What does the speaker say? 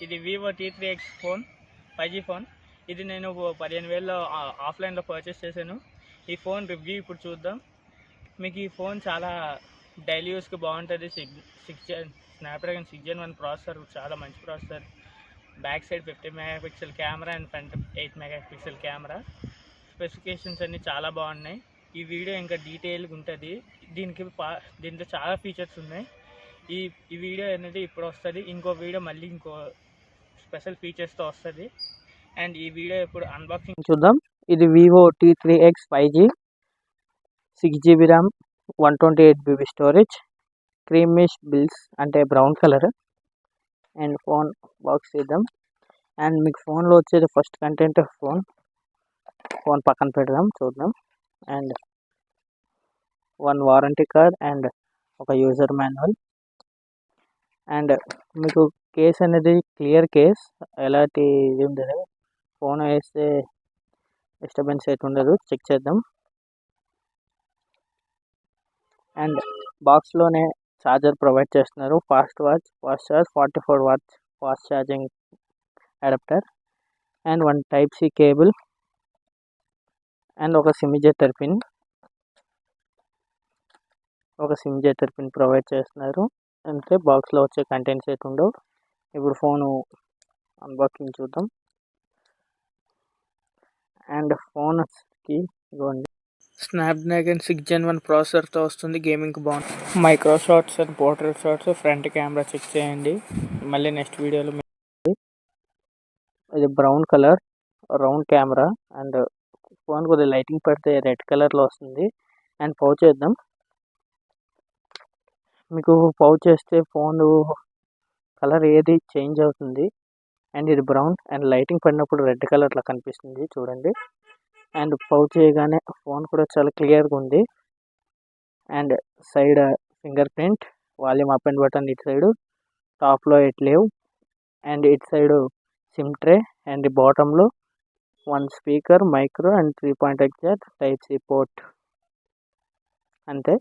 ఇది vivo T3X phone, 5G phone. ఇది నేను 15,000లో ఆఫ్లైన్లో పర్చేస్ చేశాను. ఈ ఫోన్ రివ్యూ ఇప్పుడు చూద్దాం. మీకు ఈ ఫోన్ చాలా డైలీ యూస్కి బాగుంటుంది. స్నాప్డ్రాగన్ 6 Gen 1 ప్రాసెసర్, చాలా మంచి processor. Back side 50 megapixel camera and front 8 megapixel camera. Specifications అన్నీ చాలా బాగున్నాయి. ఈ వీడియో ఇంకా డీటెయిల్గా ఉంటుంది. దీంట్లో చాలా ఫీచర్స్ ఉన్నాయి. ఈ వీడియో అనేది ఇప్పుడు వస్తుంది. ఇంకో వీడియో మళ్ళీ ఇంకో స్పెషల్ ఫీచర్స్తో వస్తుంది. అండ్ ఈ వీడియో ఇప్పుడు అన్బాక్సింగ్ చూద్దాం. ఇది vivo T3X 5G, 6GB RAM, 128GB storage, క్రీమిష్ బిల్స్ అంటే brown colour. And phone box చేద్దాం. అండ్ మీకు ఫోన్లో వచ్చేది ఫస్ట్ కంటెంట్ ఫోన్ పక్కన పెడదాం, చూద్దాం. అండ్ 1 వారంటీ కార్డ్ అండ్ ఒక యూజర్ మాన్యువల్. అండ్ మీకు కేస్ అనేది క్లియర్ కేస్, ఎలాంటి ఇది ఉండదు. ఫోన్ వేస్తే డిస్టర్బెన్స్ అయితే ఉండదు. చెక్ చేద్దాం. అండ్ బాక్స్లోనే ఛార్జర్ ప్రొవైడ్ చేస్తున్నారు. Fast charge 44 watts fast charging adapter and 1 Type-C cable and ఒక సిమ్ ఇజెక్టర్ పిన్ ప్రొవైడ్ చేస్తున్నారు. అంటే బాక్స్లో వచ్చే కంటెంట్స్ అయితే ఉండవు. ఇప్పుడు ఫోను అన్బాక్సింగ్ చూద్దాం. అండ్ ఫోన్కి ఇవ్వండి, స్నాప్డ్రాగన్ 6 Gen 1 ప్రాసెసర్తో వస్తుంది. గేమింగ్కి బాగుంటుంది. Micro shots and portrait shots, front camera check చేయండి. మళ్ళీ నెక్స్ట్ వీడియోలో. ఇది brown colour round camera and phone కొద్దిగా లైటింగ్ పడితే రెడ్ కలర్లో వస్తుంది. అండ్ పౌచ్ చేద్దాం. మీకు పౌచ్ చేస్తే ఫోన్ కలర్ ఏది చేంజ్ అవుతుంది. అండ్ ఇది బ్రౌన్ అండ్ లైటింగ్ పడినప్పుడు రెడ్ కలర్లో కనిపిస్తుంది, చూడండి. అండ్ పౌచ్ చేయగానే ఫోన్ కూడా చాలా క్లియర్గా ఉంది. And side fingerprint, volume up and button ఇటు సైడు, టాప్లో ఎట్ లేవు. అండ్ ఇటు సైడు సిమ్ ట్రే అండ్ బాటంలో 1 speaker, micro and 3.8 Type-C port. అంతే.